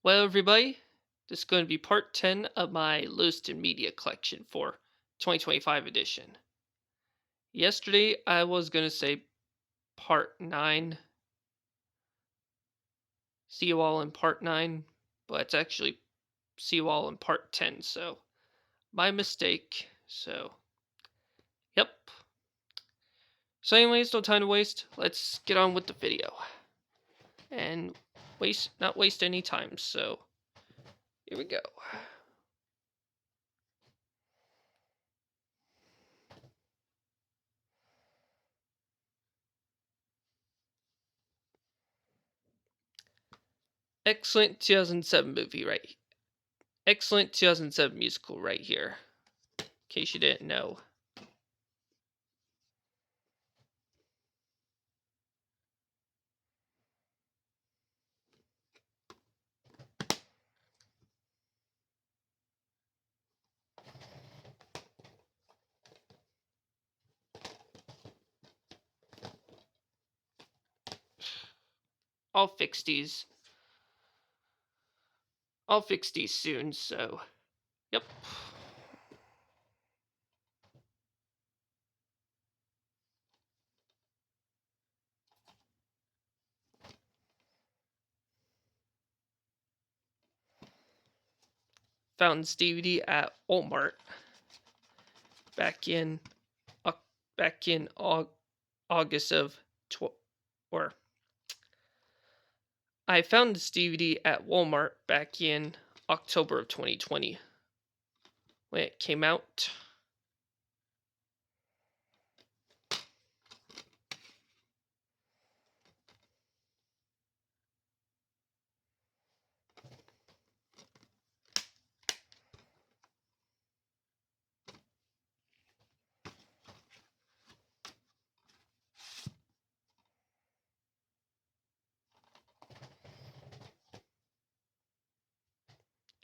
Well, everybody, this is going to be part 10 of my Lewiston Media Collection for 2025 edition. Yesterday, I was going to say part 9. See you all in part 9, but it's actually see you all in part 10, so my mistake. Yep. So anyways, no time to waste. Let's get on with the video. And not waste any time, so here we go. Excellent 2007 movie, right? Excellent 2007 musical right here, in case you didn't know. I'll fix these. I'll fix these soon, so yep. Found this DVD at Walmart back in August of or I found this DVD at Walmart back in October of 2020 when it came out.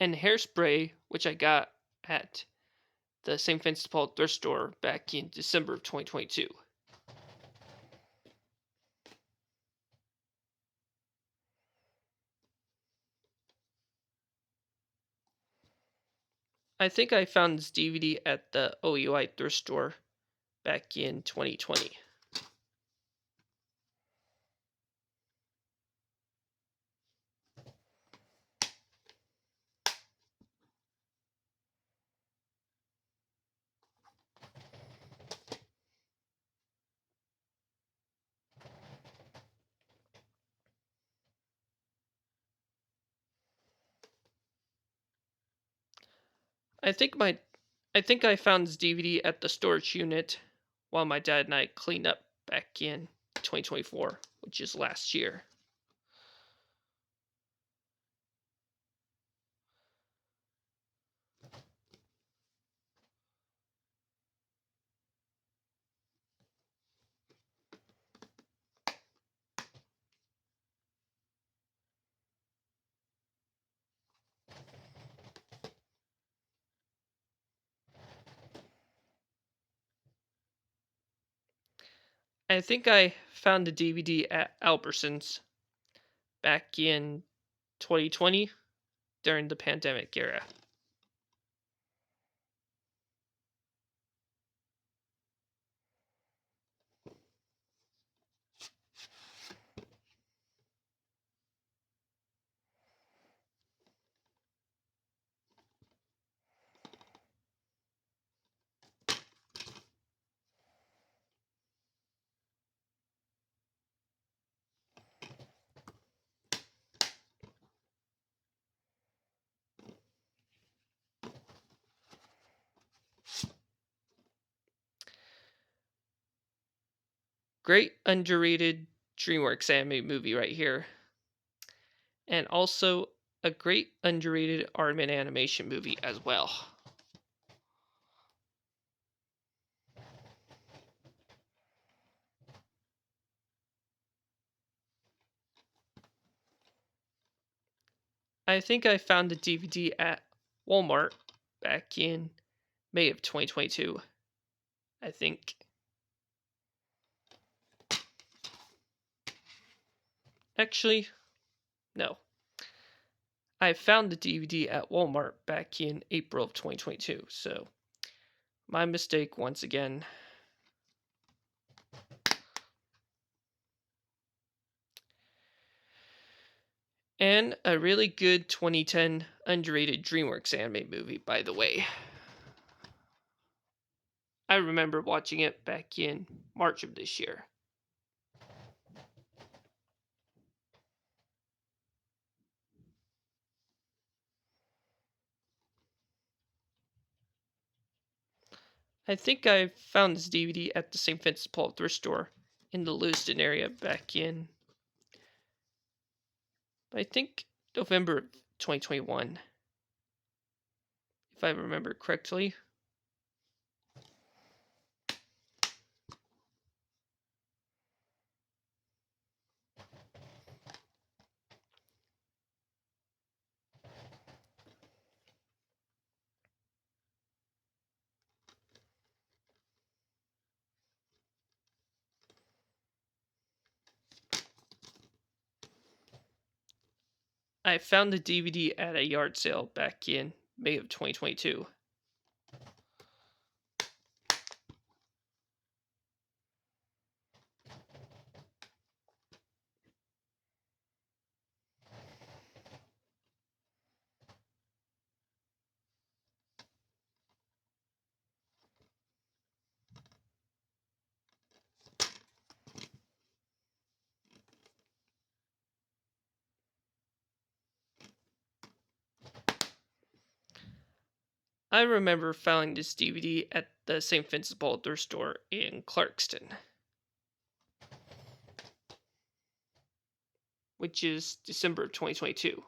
And Hairspray, which I got at the St. Vincent de Paul thrift store back in December of 2022. I think I found this DVD at the OUI thrift store back in 2020. I think I found this DVD at the storage unit while my dad and I cleaned up back in 2024, which is last year. I think I found the DVD at Albertsons back in 2020 during the pandemic era. Great underrated DreamWorks anime movie right here. And also a great underrated Aardman animation movie as well. I think I found the DVD at Walmart back in May of 2022. I think. Actually, no. I found the DVD at Walmart back in April of 2022, so my mistake once again. And a really good 2010 underrated DreamWorks anime movie, by the way. I remember watching it back in March of this year. I think I found this DVD at the St. Vincent de Paul thrift store in the Lewiston area back in, I think, November of 2021, if I remember correctly. I found the DVD at a yard sale back in May of 2022. I remember finding this DVD at the St. Vincent de Paul thrift store in Clarkston, which is December of 2022.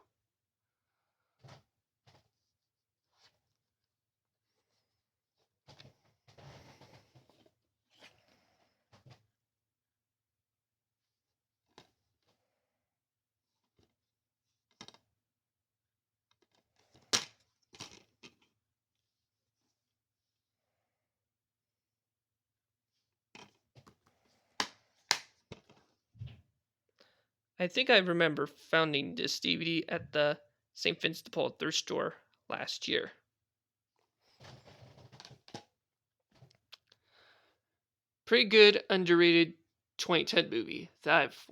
I think I remember finding this DVD at the St. Vincent de Paul thrift store last year. Pretty good, underrated 2010 movie that I've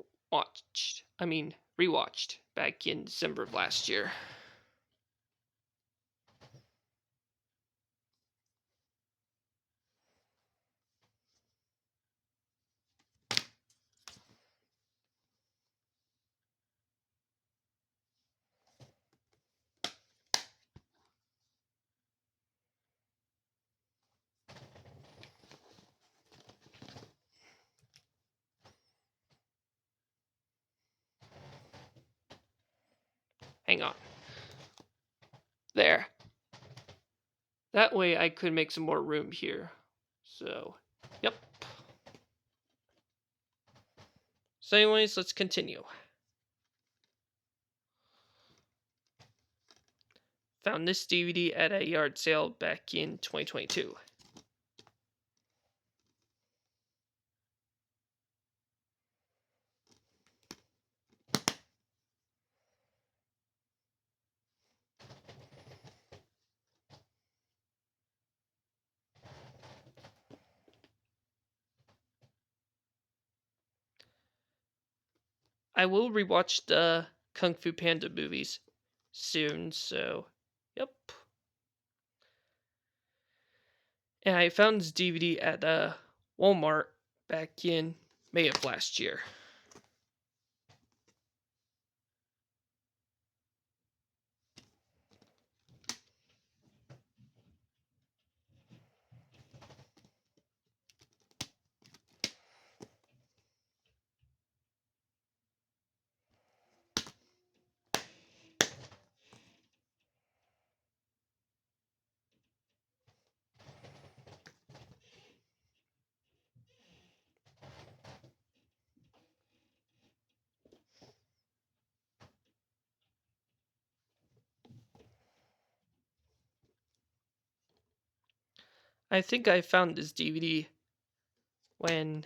rewatched back in December of last year. Hang on. There. That way I could make some more room here. So, yep. So anyways, let's continue. Found this DVD at a yard sale back in 2022. I will rewatch the Kung Fu Panda movies soon, so yep. And I found this DVD at Walmart back in May of last year. I think I found this DVD when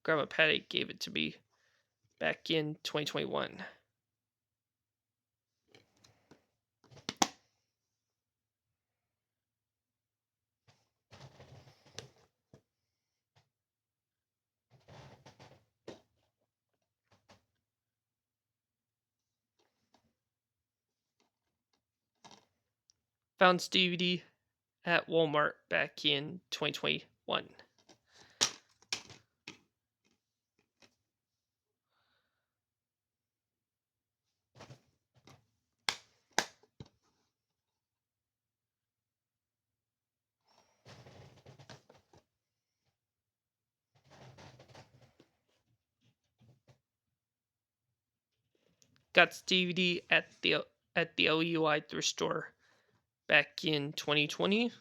Grandma Patty gave it to me back in 2021. Found this DVD at Walmart back in 2021. Got this DVD at the OUI thrift store back in 2020.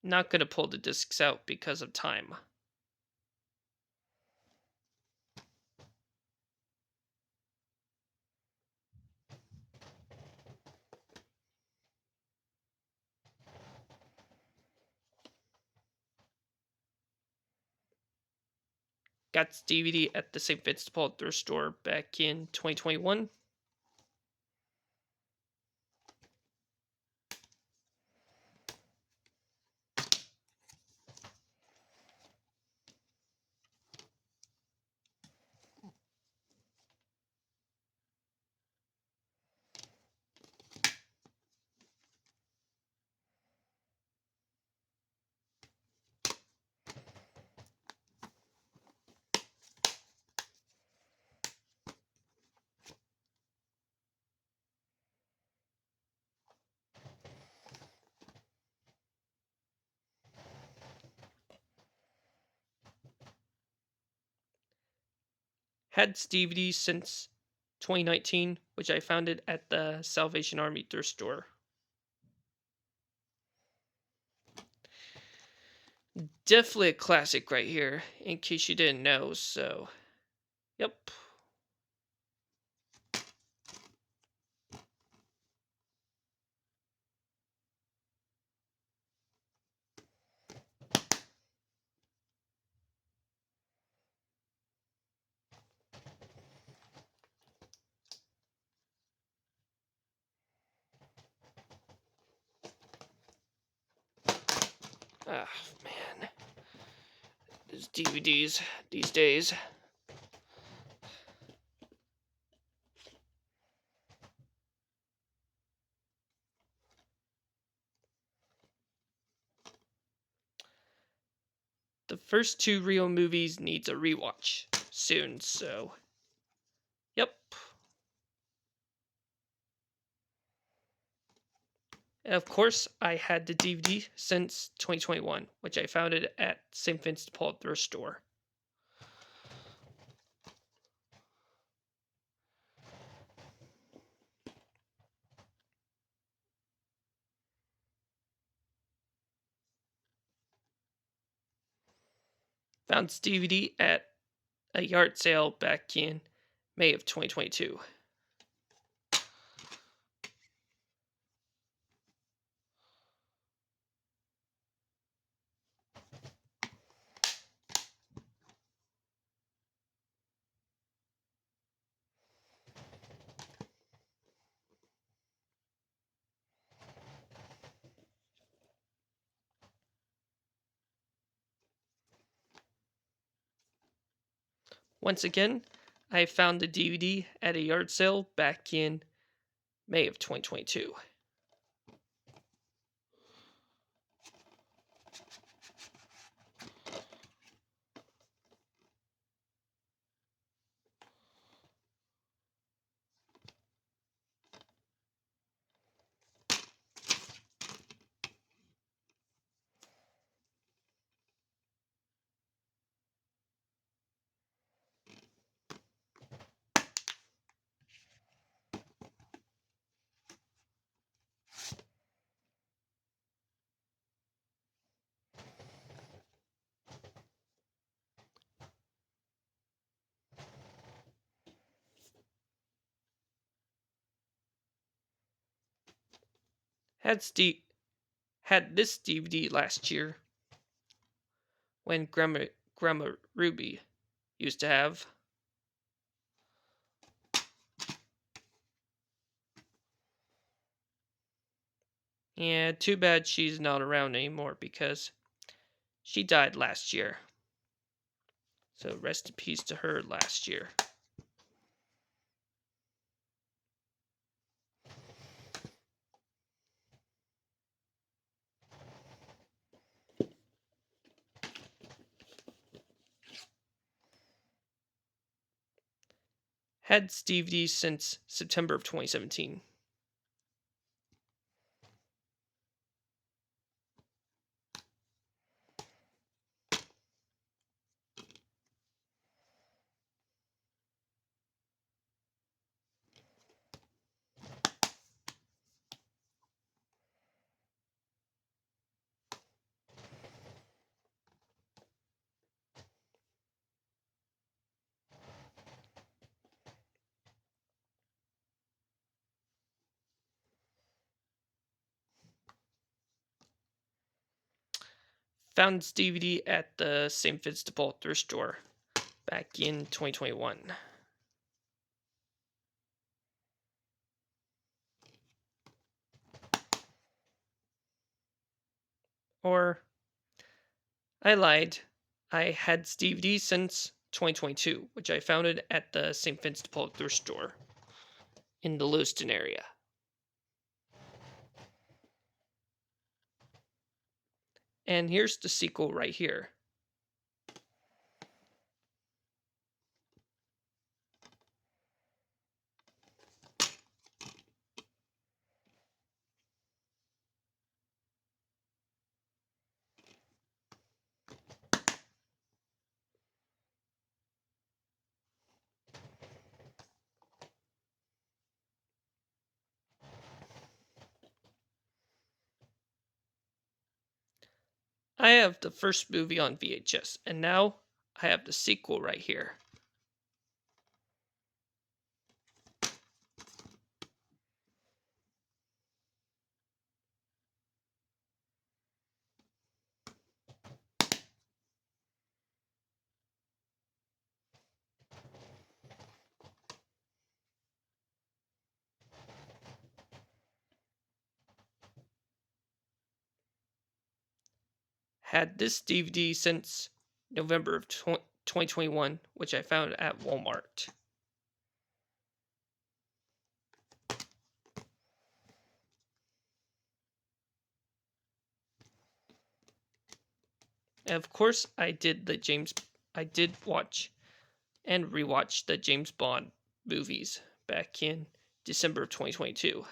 Not gonna pull the discs out because of time. Got this DVD at the St. Vincent de Paul thrift store back in 2021. Had this DVD since 2019, which I found it at the Salvation Army thrift store. Definitely a classic right here, in case you didn't know, so, yep. Ah, man. These DVDs these days. The first two Rio movies needs a rewatch soon, so, yep. And of course, I had the DVD since 2021, which I found it at St. Vincent de Paul thrift store. Found this DVD at a yard sale back in May of 2022. Once again, I found the DVD at a yard sale back in May of 2022. Had this DVD last year when Grandma Ruby used to have. Yeah, too bad she's not around anymore because she died last year. So rest in peace to her last year. Had this DVD since September of 2017. Found this DVD at the St. Vincent de Paul thrift store back in 2021. Or, I lied. I had this DVD since 2022, which I found it at the St. Vincent de Paul thrift store in the Lewiston area. And here's the sequel right here. I have the first movie on VHS, and now I have the sequel right here. Had this DVD since November of 2021, which I found at Walmart. And of course, I did watch and rewatch the James Bond movies back in December of 2022.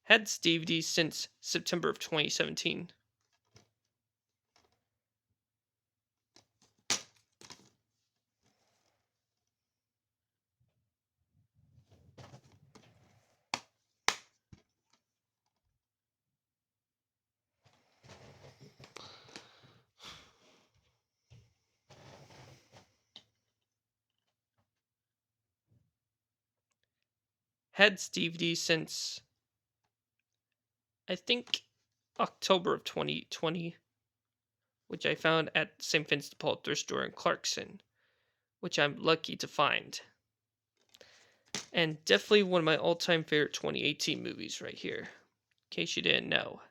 Had this DVD since September of 2017. Had this DVD since, I think, October of 2020, which I found at St. Vincent de Paul thrift store in Clarkson, which I'm lucky to find. And definitely one of my all-time favorite 2018 movies right here, in case you didn't know.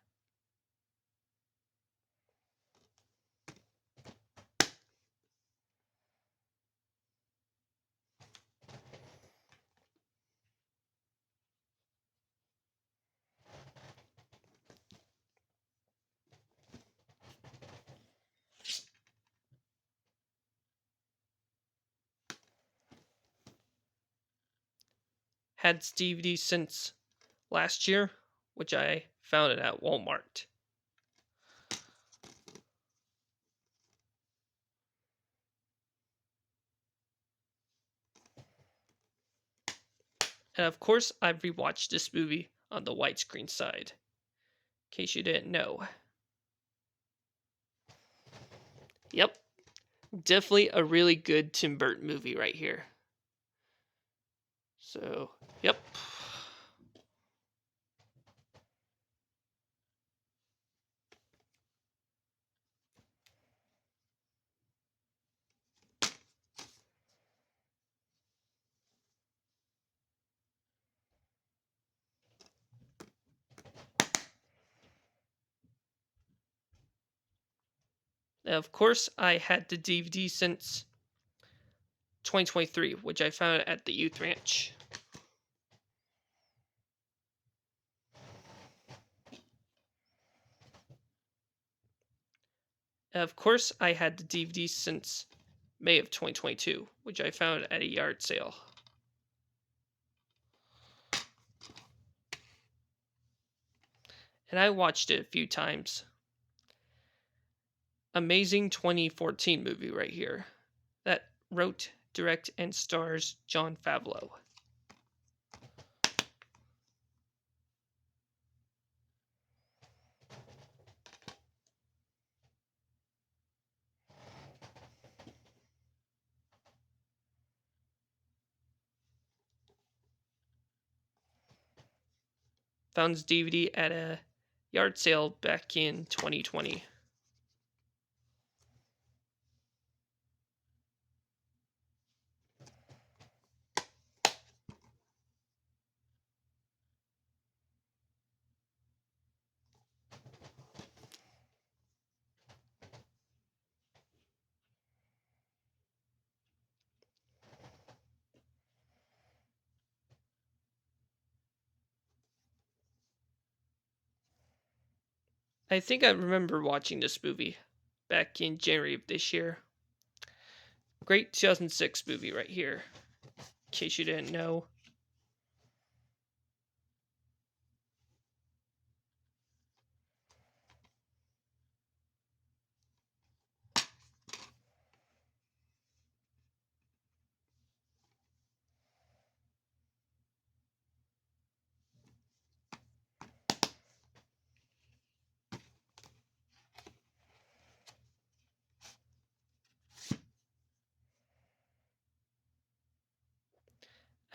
Had this DVD since last year, which I found it at Walmart. And of course, I've rewatched this movie on the widescreen side, in case you didn't know. Yep, definitely a really good Tim Burton movie right here. So, yep. Of course, I had the DVD since 2023, which I found at the youth ranch. Of course, I had the DVD since May of 2022, which I found at a yard sale. And I watched it a few times. Amazing 2014 movie right here. That wrote, direct, and stars Jon Favreau. Found his DVD at a yard sale back in 2020. I think I remember watching this movie back in January of this year. Great 2006 movie right here, in case you didn't know.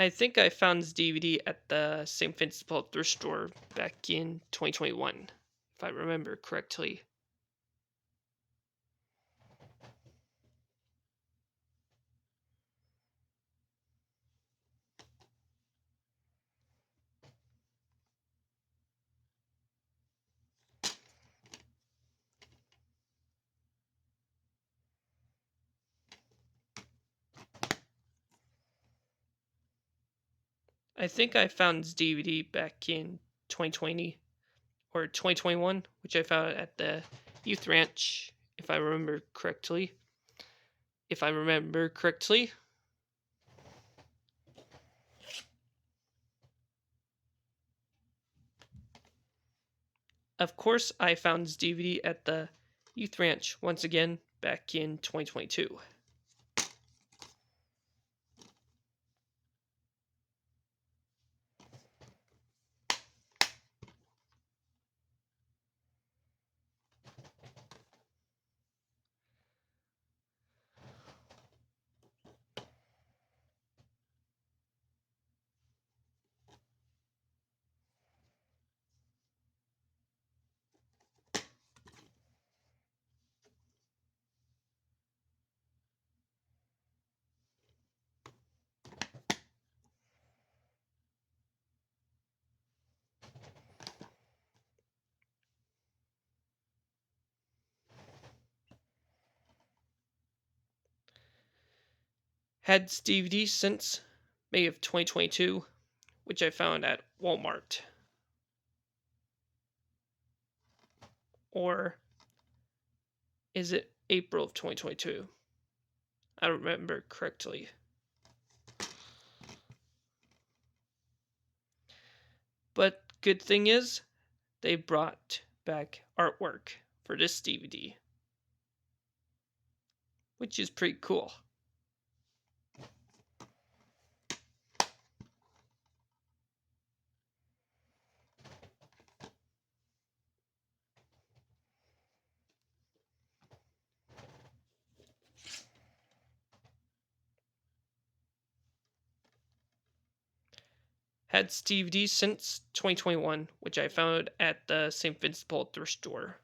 I think I found this DVD at the St. Vincent Paul thrift store back in 2021, if I remember correctly. I think I found this DVD back in 2020 or 2021, which I found at the youth ranch, if I remember correctly. If I remember correctly. Of course, I found this DVD at the youth ranch once again back in 2022. Had this DVD since May of 2022, which I found at Walmart. Or is it April of 2022? I don't remember correctly. But good thing is, they brought back artwork for this DVD, which is pretty cool. Had this DVD since 2021, which I found at the St. Vincent Paul thrift store.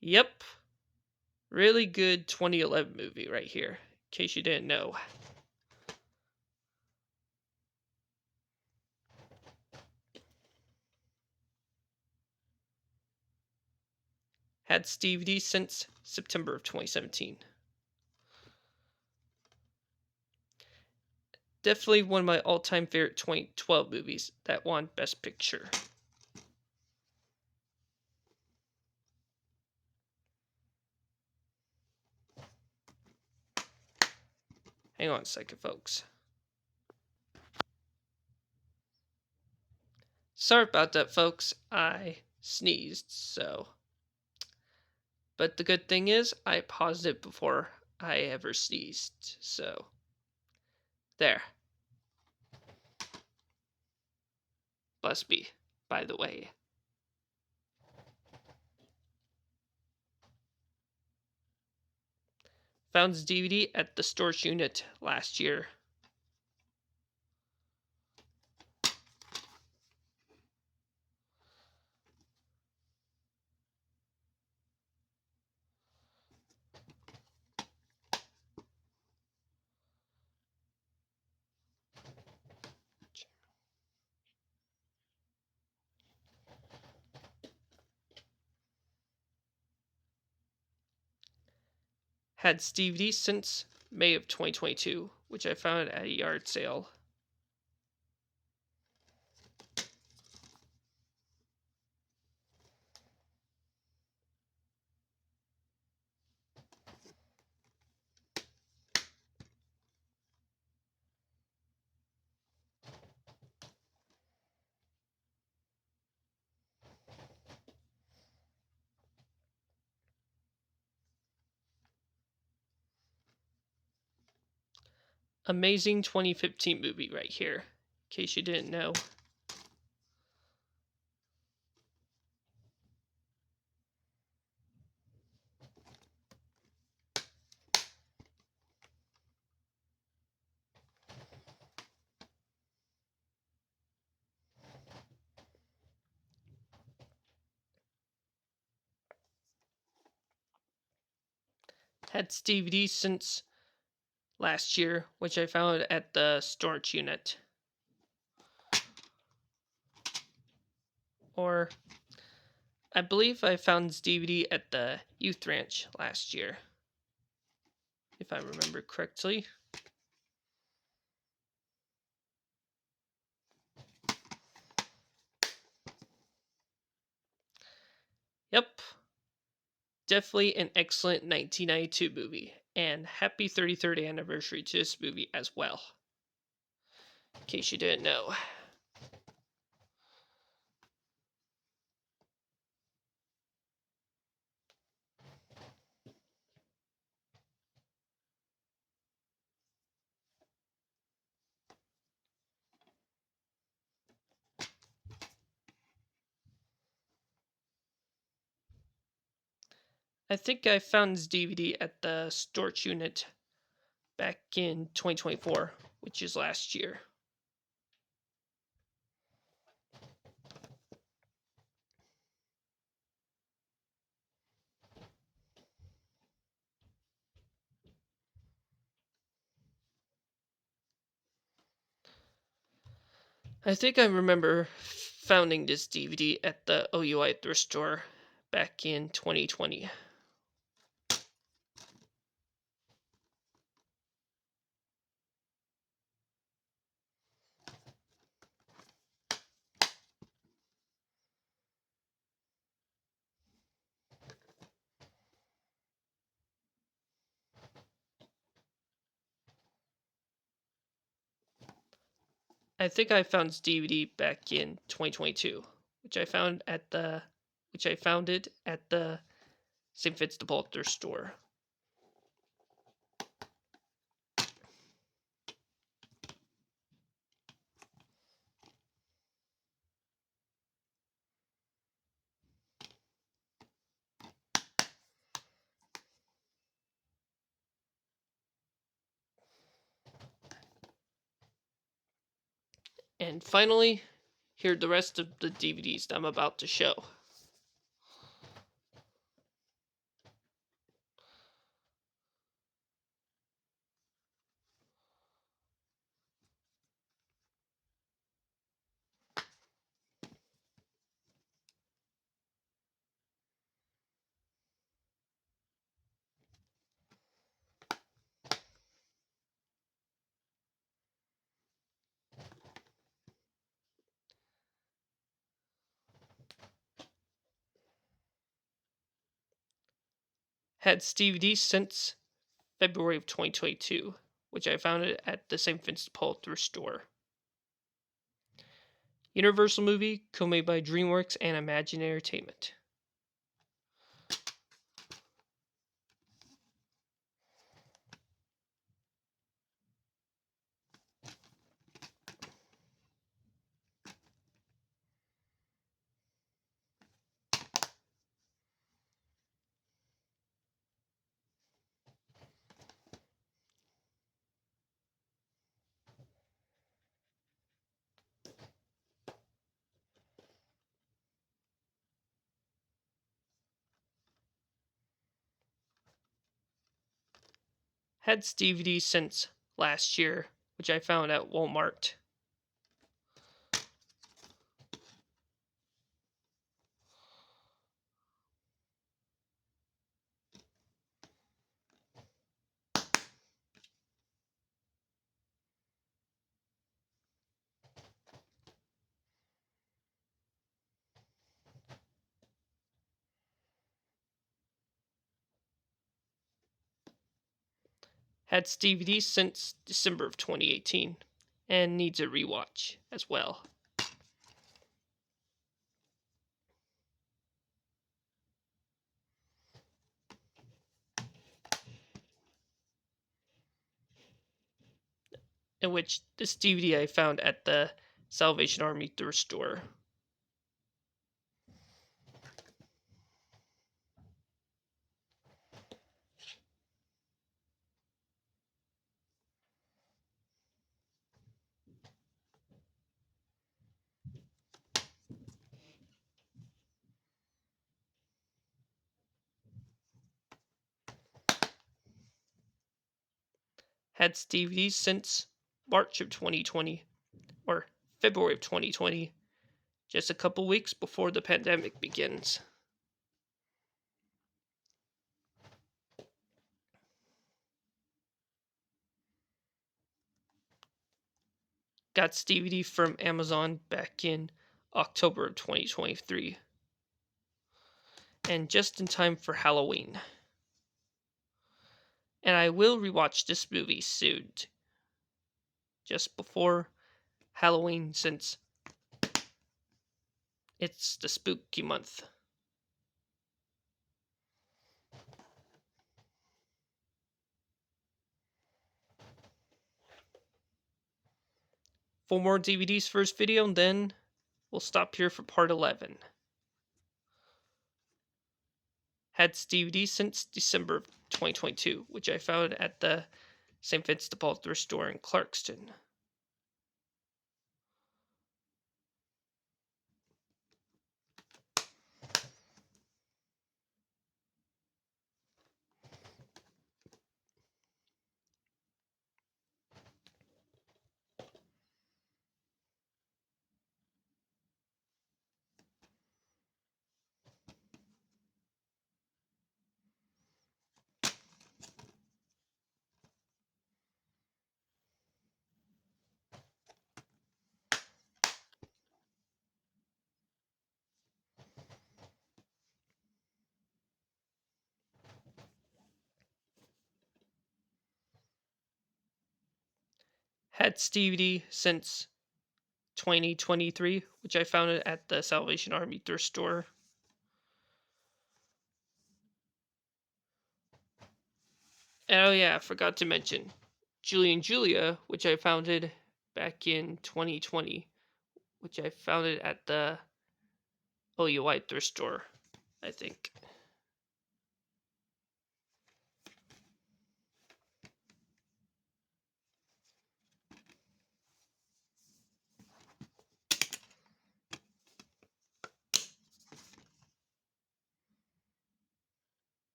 Yep. Really good 2011 movie right here, in case you didn't know. Had this DVD since September of 2017. Definitely one of my all-time favorite 2012 movies that won Best Picture. Hang on a second, folks. Sorry about that, folks. I sneezed, so. But the good thing is, I paused it before I ever sneezed, so. There. Bless me, by the way. Found this DVD at the storage unit last year. Had this DVD since May of 2022, which I found at a yard sale. Amazing 2015 movie right here, in case you didn't know. Had this DVD since last year, which I found at the storage unit. Or, I believe I found this DVD at the youth ranch last year, if I remember correctly. Yep. Definitely an excellent 1992 movie, and happy 33rd anniversary to this movie as well, in case you didn't know. I think I found this DVD at the storage unit back in 2024, which is last year. I think I remember finding this DVD at the OUI thrift store back in 2020. I think I found this DVD back in 2022, which I found it at the St. Fitz de Paul thrift store. And finally, here are the rest of the DVDs that I'm about to show. Had this DVD since February of 2022, which I found it at the St. Vincent Paul thrift store. Universal movie, co-made by DreamWorks and Imagine Entertainment. Had this DVD since last year, which I found at Walmart. Had this DVD since December of 2018 and needs a rewatch as well. In which this DVD I found at the Salvation Army thrift store. Had this DVD since March of 2020 or February of 2020, just a couple weeks before the pandemic begins. Got this DVD from Amazon back in October of 2023. And just in time for Halloween. And I will rewatch this movie soon. Just before Halloween, since it's the spooky month. Four more DVDs for this video, and then we'll stop here for part 11. Had this DVD since December of 2022, which I found at the St. Vincent de Paul thrift store in Clarkston. Had this DVD since 2023, which I found it at the Salvation Army thrift store. And oh yeah, I forgot to mention Julie and Julia, which I founded back in 2020, which I founded at the OUI thrift store, I think.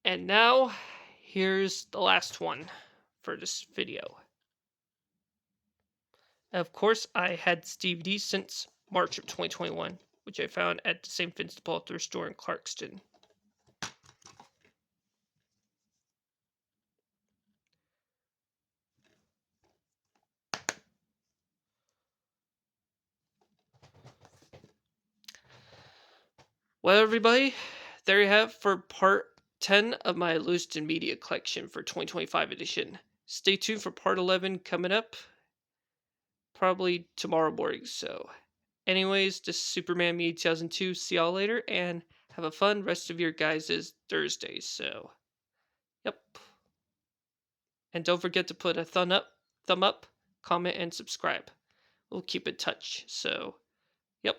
And now, here's the last one for this video. Of course, I had this DVD since March of 2021, which I found at the St. Vincent de Paul thrift store in Clarkston. Well, everybody, there you have for part 10 of my Lewiston Media Collection for 2025 edition. Stay tuned for part 11 coming up probably tomorrow morning. So, anyways, this is Superman Me 2002. See y'all later and have a fun rest of your guys' Thursdays. So, yep. And don't forget to put a thumb up, comment, and subscribe. We'll keep in touch. So, yep.